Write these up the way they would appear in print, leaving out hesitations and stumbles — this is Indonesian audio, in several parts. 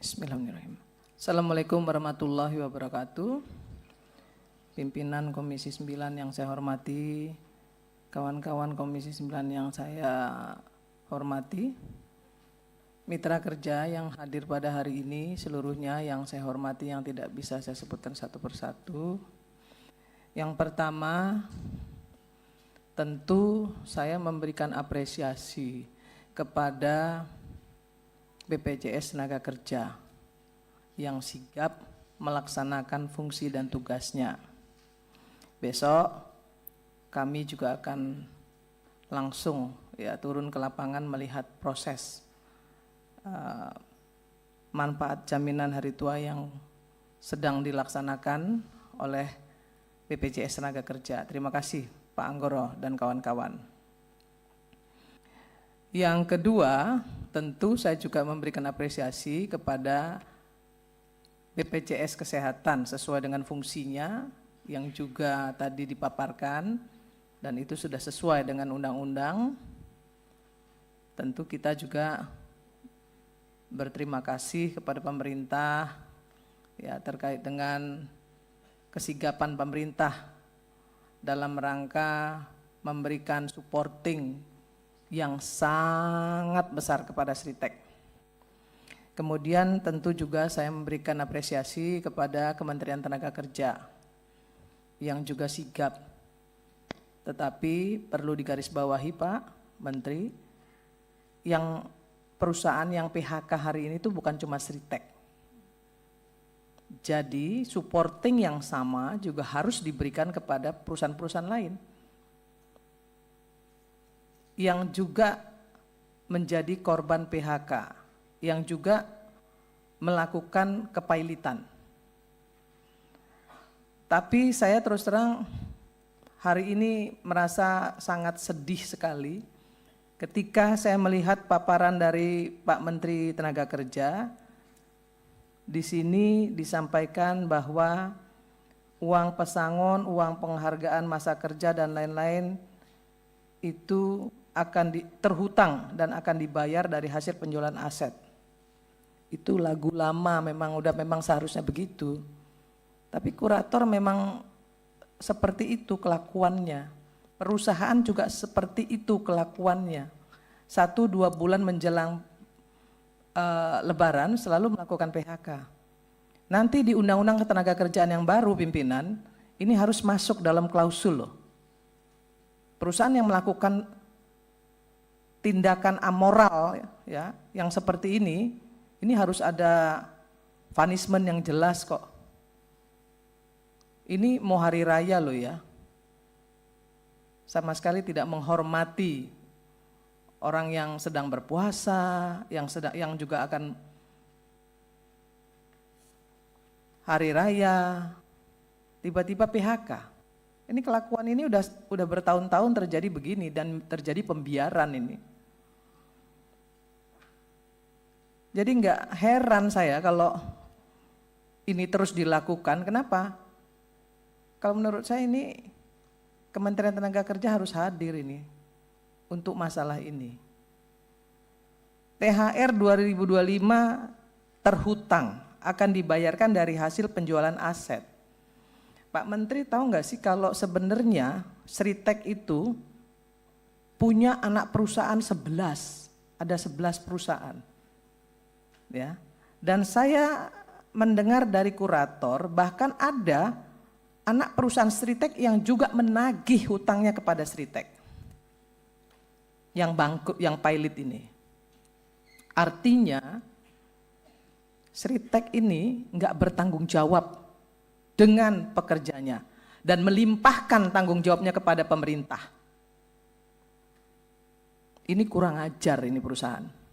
Bismillahirrahmanirrahim. Assalamualaikum warahmatullahi wabarakatuh. Pimpinan Komisi 9 yang saya hormati, kawan-kawan Komisi 9 yang saya hormati, mitra kerja yang hadir pada hari ini seluruhnya yang saya hormati, yang tidak bisa saya sebutkan satu persatu. Yang pertama, tentu saya memberikan apresiasi kepada BPJS Tenaga Kerja yang sigap melaksanakan fungsi dan tugasnya. Besok kami juga akan langsung turun ke lapangan melihat proses manfaat jaminan hari tua yang sedang dilaksanakan oleh BPJS Tenaga Kerja. Terima kasih Pak Anggoro dan kawan-kawan. Yang kedua, tentu saya juga memberikan apresiasi kepada BPJS Kesehatan sesuai dengan fungsinya yang juga tadi dipaparkan dan itu sudah sesuai dengan undang-undang. Tentu kita juga berterima kasih kepada pemerintah terkait dengan kesigapan pemerintah dalam rangka memberikan supporting yang sangat besar kepada Sritek. Kemudian tentu juga saya memberikan apresiasi kepada Kementerian Tenaga Kerja yang juga sigap. Tetapi perlu digarisbawahi Pak Menteri, yang perusahaan yang PHK hari ini itu bukan cuma Sritek. Jadi supporting yang sama juga harus diberikan kepada perusahaan-perusahaan lain yang juga menjadi korban PHK, yang juga melakukan kepailitan. Tapi saya terus terang hari ini merasa sangat sedih sekali ketika saya melihat paparan dari Pak Menteri Tenaga Kerja. Di sini disampaikan bahwa uang pesangon, uang penghargaan masa kerja dan lain-lain itu akan terhutang dan akan dibayar dari hasil penjualan aset. Itu lagu lama, memang seharusnya begitu. Tapi kurator memang seperti itu kelakuannya. Perusahaan juga seperti itu kelakuannya. 1-2 bulan menjelang Lebaran selalu melakukan PHK. Nanti di Undang-Undang Ketenagakerjaan yang baru pimpinan, ini harus masuk dalam klausul loh. Perusahaan yang melakukan tindakan amoral yang seperti ini harus ada punishment yang jelas kok. Ini mau hari raya loh ya. Sama sekali tidak menghormati orang yang sedang berpuasa, yang juga akan hari raya, tiba-tiba PHK. Ini kelakuan ini udah bertahun-tahun terjadi begini dan terjadi pembiaran ini. Jadi nggak heran saya kalau ini terus dilakukan. Kenapa? Kalau menurut saya ini Kementerian Tenaga Kerja harus hadir ini untuk masalah ini. THR 2025 terhutang akan dibayarkan dari hasil penjualan aset. Pak Menteri tahu nggak sih kalau sebenarnya Sritek itu punya anak perusahaan 11, ada 11 perusahaan. Ya. Dan saya mendengar dari kurator bahkan ada anak perusahaan Sritek yang juga menagih hutangnya kepada Sritek. Yang bangkrut, yang pailit ini. Artinya Sritek ini nggak bertanggung jawab dengan pekerjanya dan melimpahkan tanggung jawabnya kepada pemerintah. Ini kurang ajar ini perusahaan.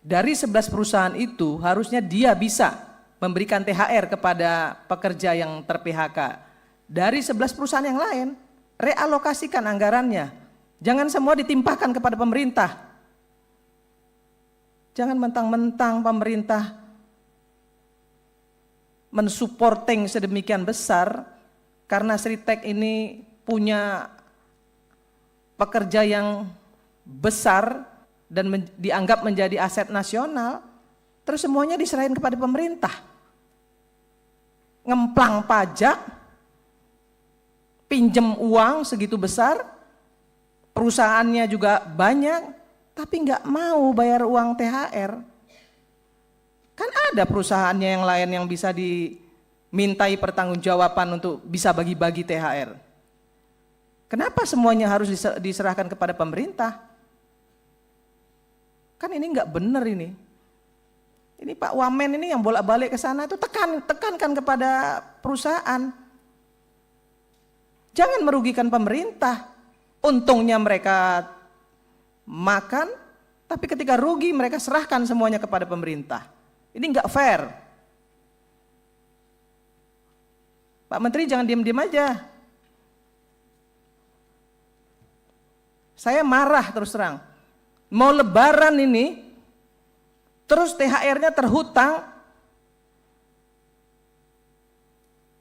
Dari 11 perusahaan itu harusnya dia bisa memberikan THR kepada pekerja yang ter-PHK. Dari 11 perusahaan yang lain, realokasikan anggarannya. Jangan semua ditimpahkan kepada pemerintah. Jangan mentang-mentang pemerintah mensupporting sedemikian besar karena Sritek ini punya pekerja yang besar dan dianggap menjadi aset nasional, terus semuanya diserahin kepada pemerintah. Ngemplang pajak, pinjem uang segitu besar, perusahaannya juga banyak, tapi nggak mau bayar uang THR. Kan ada perusahaannya yang lain yang bisa dimintai pertanggungjawaban untuk bisa bagi-bagi THR. Kenapa semuanya harus diserahkan kepada pemerintah? Kan ini nggak benar ini. Ini Pak Wamen ini yang bolak-balik ke sana itu tekankan kepada perusahaan. Jangan merugikan pemerintah. Untungnya mereka makan, tapi ketika rugi mereka serahkan semuanya kepada pemerintah. Ini nggak fair. Pak Menteri jangan diam-diam aja. Saya marah terus terang. Mau lebaran ini, terus THR-nya terhutang.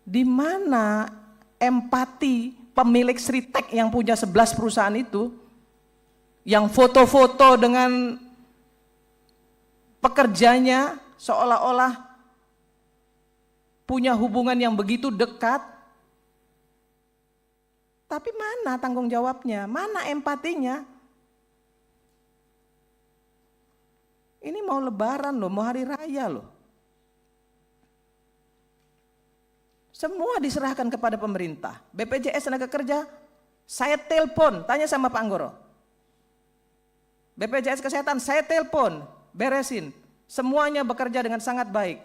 Di mana empati pemilik Sritek yang punya 11 perusahaan itu, yang foto-foto dengan pekerjanya seolah-olah punya hubungan yang begitu dekat, tapi mana tanggung jawabnya, mana empatinya? Ini mau lebaran loh, mau hari raya loh. Semua diserahkan kepada pemerintah. BPJS Tenaga Kerja, saya telepon, tanya sama Pak Anggoro. BPJS Kesehatan, saya telepon, beresin. Semuanya bekerja dengan sangat baik.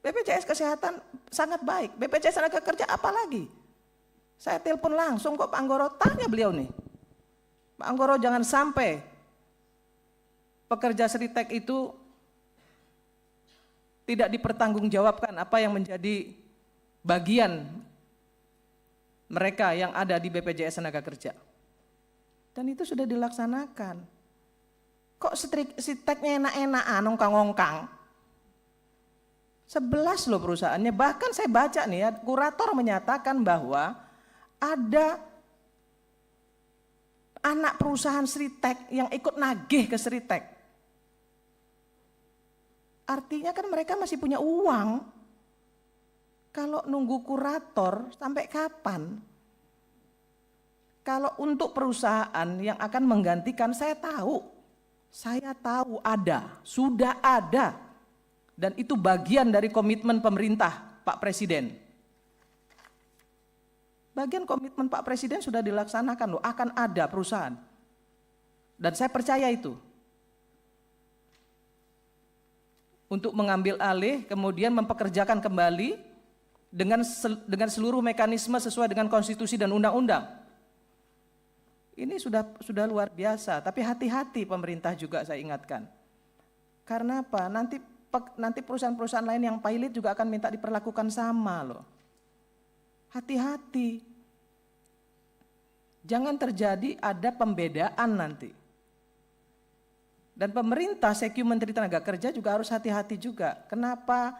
BPJS Kesehatan sangat baik, BPJS Tenaga Kerja apalagi? Saya telepon langsung kok Pak Anggoro, tanya beliau nih. Pak Anggoro jangan sampai pekerja Sritek itu tidak dipertanggungjawabkan apa yang menjadi bagian mereka yang ada di BPJS Tenaga Kerja. Dan itu sudah dilaksanakan. Kok Sriteknya enak-enakan, ongkang-ongkang? 11 loh perusahaannya, bahkan saya baca nih ya, kurator menyatakan bahwa ada anak perusahaan Sritek yang ikut nagih ke Sritek. Artinya kan mereka masih punya uang. Kalau nunggu kurator sampai kapan? Kalau untuk perusahaan yang akan menggantikan, saya tahu ada, sudah ada. Dan itu bagian dari komitmen pemerintah Pak Presiden. Bagian komitmen Pak Presiden sudah dilaksanakan loh, akan ada perusahaan. Dan saya percaya itu. Untuk mengambil alih, kemudian mempekerjakan kembali dengan seluruh mekanisme sesuai dengan konstitusi dan undang-undang. Ini sudah luar biasa, tapi hati-hati pemerintah juga saya ingatkan. Karena apa? Nanti perusahaan-perusahaan lain yang pilot juga akan minta diperlakukan sama loh. Hati-hati. Jangan terjadi ada pembedaan nanti. Dan pemerintah, Sekyu Menteri Tenaga Kerja juga harus hati-hati juga. Kenapa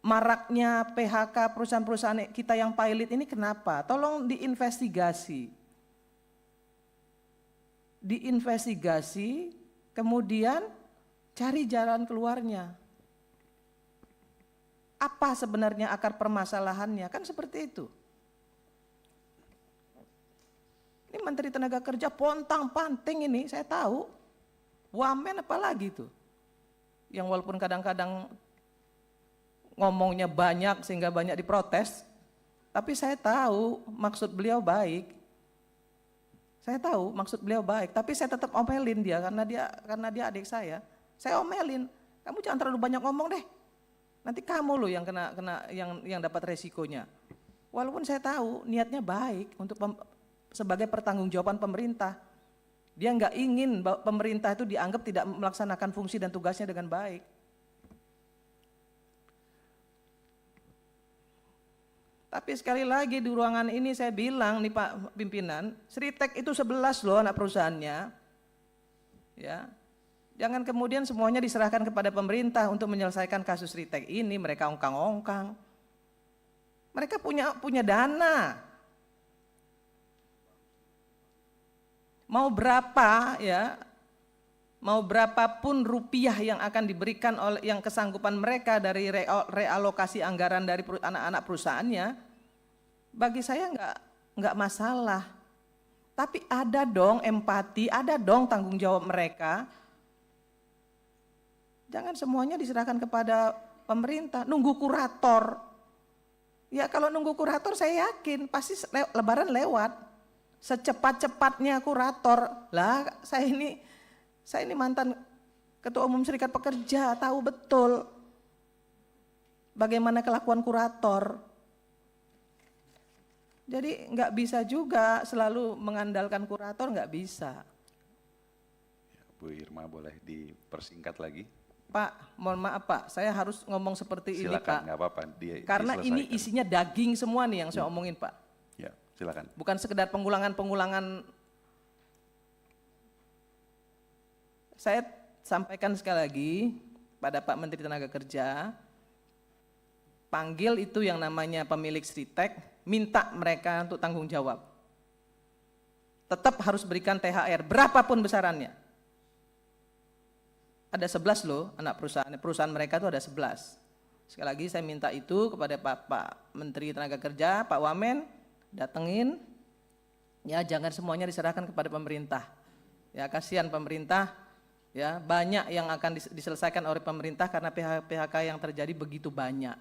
maraknya PHK perusahaan-perusahaan kita yang pilot ini kenapa? Tolong diinvestigasi. Diinvestigasi, kemudian cari jalan keluarnya. Apa sebenarnya akar permasalahannya? Kan seperti itu. Ini Menteri Tenaga Kerja pontang-panting ini, saya tahu. Wamen apalagi tuh. Yang walaupun kadang-kadang ngomongnya banyak sehingga banyak diprotes, tapi saya tahu maksud beliau baik. Saya tahu maksud beliau baik, tapi saya tetap omelin dia karena dia adik saya. Saya omelin, kamu jangan terlalu banyak ngomong deh. Nanti kamu loh yang yang dapat resikonya. Walaupun saya tahu niatnya baik untuk sebagai pertanggungjawaban pemerintah. Dia nggak ingin pemerintah itu dianggap tidak melaksanakan fungsi dan tugasnya dengan baik. Tapi sekali lagi di ruangan ini saya bilang nih Pak Pimpinan, Sritek itu 11 loh anak perusahaannya. Ya. Jangan kemudian semuanya diserahkan kepada pemerintah untuk menyelesaikan kasus Sritek ini, mereka ongkang-ongkang. Mereka punya dana. Mau berapa ya mau berapapun rupiah yang akan diberikan oleh yang kesanggupan mereka dari realokasi anggaran dari anak-anak perusahaannya, bagi saya nggak masalah. Tapi ada dong empati, ada dong tanggung jawab mereka. Jangan semuanya diserahkan kepada pemerintah, nunggu kurator. Ya kalau nunggu kurator saya yakin pasti lebaran lewat. Secepat-cepatnya kurator. Lah saya ini mantan Ketua Umum Serikat Pekerja, tahu betul bagaimana kelakuan kurator. Jadi nggak bisa juga selalu mengandalkan kurator, nggak bisa. Ya, Bu Irma boleh dipersingkat lagi? Pak, mohon maaf Pak, saya harus ngomong seperti Silakan, ini Pak. nggak apa-apa. Karena ini isinya daging semua nih yang saya omongin Pak. Ya, silakan. Bukan sekedar pengulangan. Saya sampaikan sekali lagi pada Pak Menteri Tenaga Kerja, panggil itu yang namanya pemilik Sritek, minta mereka untuk tanggung jawab. Tetap harus berikan THR, berapapun besarannya. Ada 11 loh anak perusahaan mereka itu ada 11. Sekali lagi saya minta itu kepada Pak Menteri Tenaga Kerja, Pak Wamen, datengin, ya jangan semuanya diserahkan kepada pemerintah. Ya kasihan pemerintah, ya banyak yang akan diselesaikan oleh pemerintah karena PHK yang terjadi begitu banyak.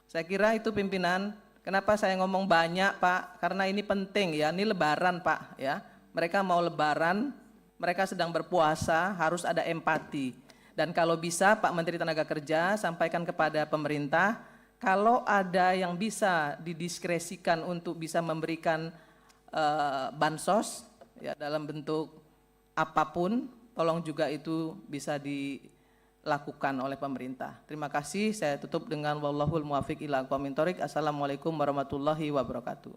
Saya kira itu pimpinan. Kenapa saya ngomong banyak Pak? Karena ini penting ya, ini lebaran Pak ya. Mereka mau lebaran, mereka sedang berpuasa, harus ada empati. Dan kalau bisa Pak Menteri Tenaga Kerja sampaikan kepada pemerintah, kalau ada yang bisa didiskresikan untuk bisa memberikan bansos ya dalam bentuk apapun, tolong juga itu bisa dilakukan oleh pemerintah. Terima kasih, saya tutup dengan wallahul muwaffiq ila aqwamit thoriq. Assalamualaikum warahmatullahi wabarakatuh.